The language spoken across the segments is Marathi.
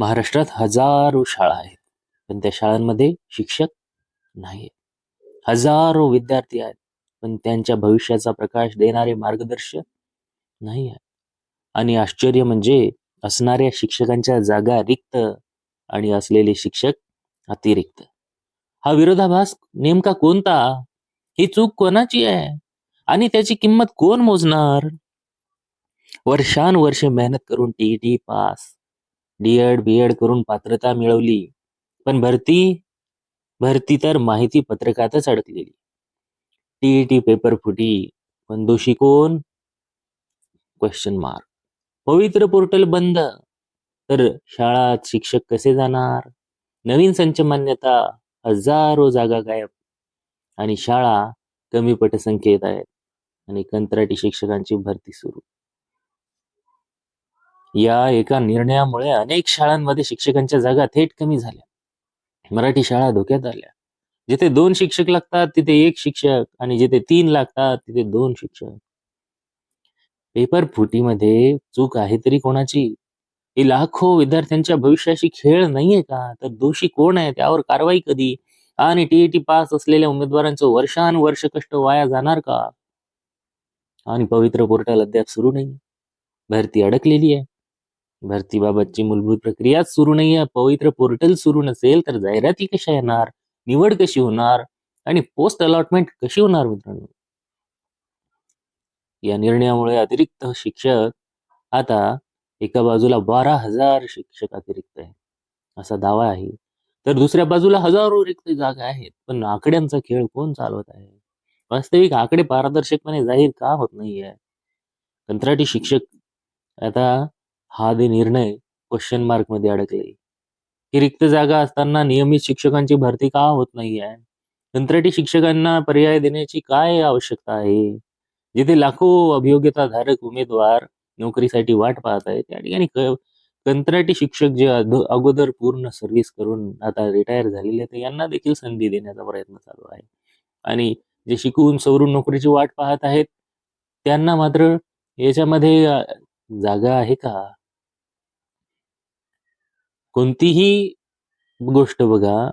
महाराष्ट्रात हजारो शाळा आहेत, पण त्या शाळांमध्ये शिक्षक नाही. हजारो विद्यार्थी आहेत, पण त्यांच्या भविष्याचा प्रकाश देणारे मार्गदर्शक नाही आहे. आणि आश्चर्य म्हणजे असणाऱ्या शिक्षकांच्या जागा रिक्त आणि असलेले शिक्षक अतिरिक्त. हा विरोधाभास नेमका कोणता? ही चूक कोणाची आहे आणि त्याची किंमत कोण मोजणार? वर्षानुवर्षे मेहनत करून टीईटी पास, डीएड बीएड करून पात्रता मिळवली, पण भरती भरती तर माहिती पत्रकातच अडकलेली. टीईटी पेपर फुटी, पण दोषी कोण? Question mark. पवित्र पोर्टल बंद, तर शाळात शिक्षक कसे जाणार? नवीन संच मान्यता, हजारो जागा गायब आणि शाळा कमी पटसंख्येत आहेत आणि कंत्राटी शिक्षकांची भरती सुरू. या एका निर्णयामुळे अनेक शाळांमध्ये शिक्षकांच्या जागा थेट कमी झाल्या. मराठी शाळा धोक्यात आल्या. जिथे 2 शिक्षक लागतात तिथे 1 शिक्षक आणि जिथे 3 लागतात तिथे 2 शिक्षक. पेपर फुटीमध्ये चूक आहे तरी कोणाची? ही लाखो विद्यार्थ्यांच्या भविष्याशी खेळ नाहीये का? तर दोषी कोण आहे? त्यावर कारवाई कधी? आणि टीईटी पास असलेल्या उमेदवारांचं वर्षानुवर्ष कष्ट वाया जाणार का? आणि पवित्र पोर्टल अद्याप सुरू नाही. भरती अडकलेली आहे. भरतीबाबतची मूलभूत प्रक्रियाच सुरू नाहीये. पवित्र पोर्टल सुरू नसेल तर जाहिराती कशा येणार? निवड कशी होणार? आणि पोस्ट अलॉटमेंट कशी होणार मित्रांनो? या निर्णयामुळे अतिरिक्त शिक्षक आता एका बाजूला 12,000 शिक्षक अतिरिक्त आहे असा दावा आहे, तर दुसऱ्या बाजूला हजारो रिक्त जागा आहेत. पण आकड्यांचा खेळ कोण चालवत आहे? वास्तविक आकडे पारदर्शकपणे जाहीर का होत नाहीये? कंत्राटी शिक्षक आता हा निर्णय क्वेश्चन मार्क मध्ये अडकले की रिक्त जागा असताना नियमित शिक्षकांची भरती का होत नाहीये? कंत्राटी शिक्षकांना पर्याय देण्याची काय आवश्यकता आहे? जिथे लाखो अभियोग्यताधारक उमेदवार नोकरीसाठी वाट पाहत आहेत त्या ठिकाणी कंत्राटी शिक्षक जे अगोदर पूर्ण सर्व्हिस करून आता रिटायर झालेले तर यांना देखील संधी देण्याचा प्रयत्न चालू आहे. आणि जे शिकून सवरून नोकरीची वाट पाहत आहेत त्यांना मात्र याच्यामध्ये जागा आहे का? कोणतीही गोष्ट बघा,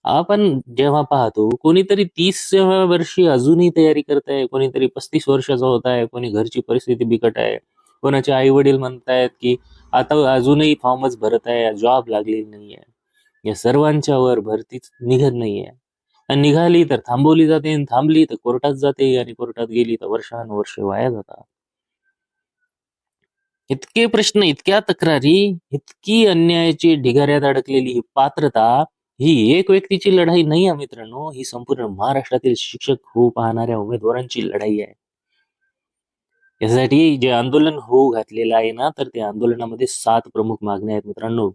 आपण जेव्हा पाहतो कोणीतरी 30व्या वर्षी अजूनही तयारी करताय, कोणीतरी 35 वर्षाचा होत आहे, कोणी घरची परिस्थिती बिकट आहे, कोणाचे आई वडील म्हणतायत की आता अजूनही फॉर्मच भरत आहे, जॉब लागलेली नाहीये. या सर्वांच्या वर भरतीच निघत नाहीये. आणि निघाली तर थांबवली जाते आणि थांबली तर कोर्टात जाते आणि कोर्टात गेली तर वर्षानुवर्ष वाया जातात. इतके प्रश्न, इतक्या तक्रारी, इतकी अन्यायाची ढिगाऱ्यात अडकलेली ही पात्रता, ही एक व्यक्तीची लढाई नाही आहे मित्रांनो, ही संपूर्ण महाराष्ट्रातील शिक्षक होऊ पाहणाऱ्या उमेदवारांची लढाई आहे. यासाठी जे आंदोलन होऊ घातलेलं आहे ना, तर त्या आंदोलनामध्ये 7 प्रमुख मागण्या आहेत मित्रांनो.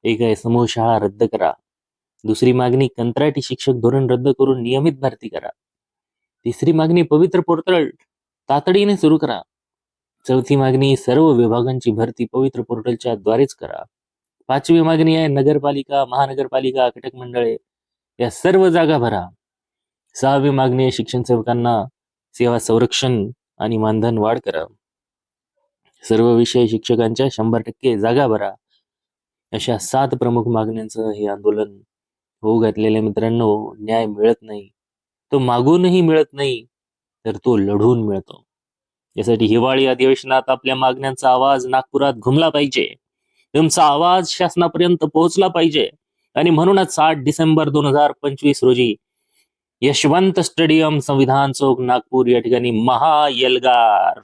एक आहे समूह शाळा रद्द करा. दुसरी मागणी कंत्राटी शिक्षक धोरण रद्द करून नियमित भरती करा. तिसरी मागणी पवित्र पोर्टल तातडीने सुरू करा. चौथी मागणी सर्व विभागांची भरती पवित्र पोर्टलच्या द्वारेच करा. 5वी मागणी आहे नगरपालिका, महानगरपालिका, घटक मंडळे या सर्व जागा भरा. 6वी मागणी आहे शिक्षण सेवकांना सेवा संरक्षण आणि मानधन वाढ करा. सर्व विषय शिक्षकांच्या 100% जागा भरा. अशा 7 प्रमुख मागण्यांचं हे आंदोलन होऊ घातलेल्या मित्रांनो, न्याय मिळत नाही. तो मागूनही मिळत नाही, तर तो लढून मिळतो. यासाठी हिवाळी अधिवेशनात आपल्या मागण्यांचा आवाज नागपुरात घुमला पाहिजे. तुमचा आवाज शासनापर्यंत पोहोचला पाहिजे. आणि म्हणूनच 8 डिसेंबर 2025 रोजी यशवंत स्टेडियम, संविधान चौक, नागपूर या ठिकाणी महाएल्गार,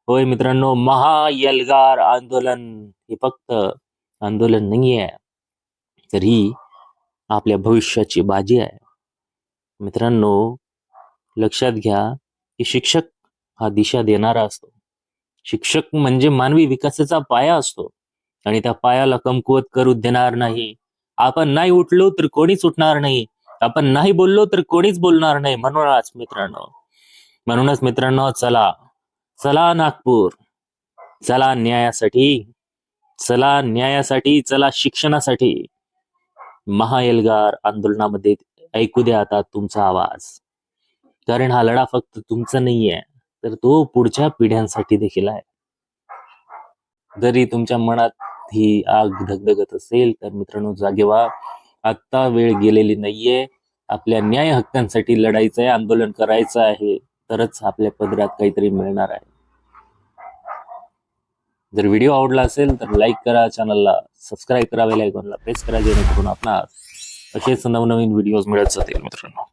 होय मित्रांनो, महाएल्गार आंदोलन हे फक्त आंदोलन नाहीये, तर ही आपल्या भविष्याची बाजी आहे. मित्रांनो, लक्षात घ्या की शिक्षक हा दिशा देणारा असतो. शिक्षक म्हणजे मानवी विकासाचा पाया असतो आणि त्या पायाला कमकुवत करू देणार नाही. आपण नाही उठलो तर कोणीच उठणार नाही. आपण नाही बोललो तर कोणीच बोलणार नाही. म्हणूनच मित्रांनो, चला चला नागपूर, चला न्यायासाठी, चला न्यायासाठी, चला शिक्षणासाठी. महाएल्गार आंदोलनामध्ये ऐकू द्या आता तुमचा आवाज, कारण हा लढा फक्त तुमचा नाहीये, तर तो पुढच्या पिढ्यांसाठी देखील आहे. जरी तुमच्या मनात ही आग धगधगत असेल तर मित्रांनो जागे व्हा. आता वेळ गेलेली नाहीये. आपल्या न्याय हक्कांसाठी लढायचं आहे, आंदोलन करायचं आहे, तरच आपल्या पदरात काहीतरी मिळणार आहे. जर व्हिडिओ आवडला असेल तर लाईक करा, चॅनलला सबस्क्राईब करा, बेल आयकॉनला प्रेस करा, जेणेकरून आपणास असेच नवनवीन व्हिडिओज मिळत जातील मित्रांनो.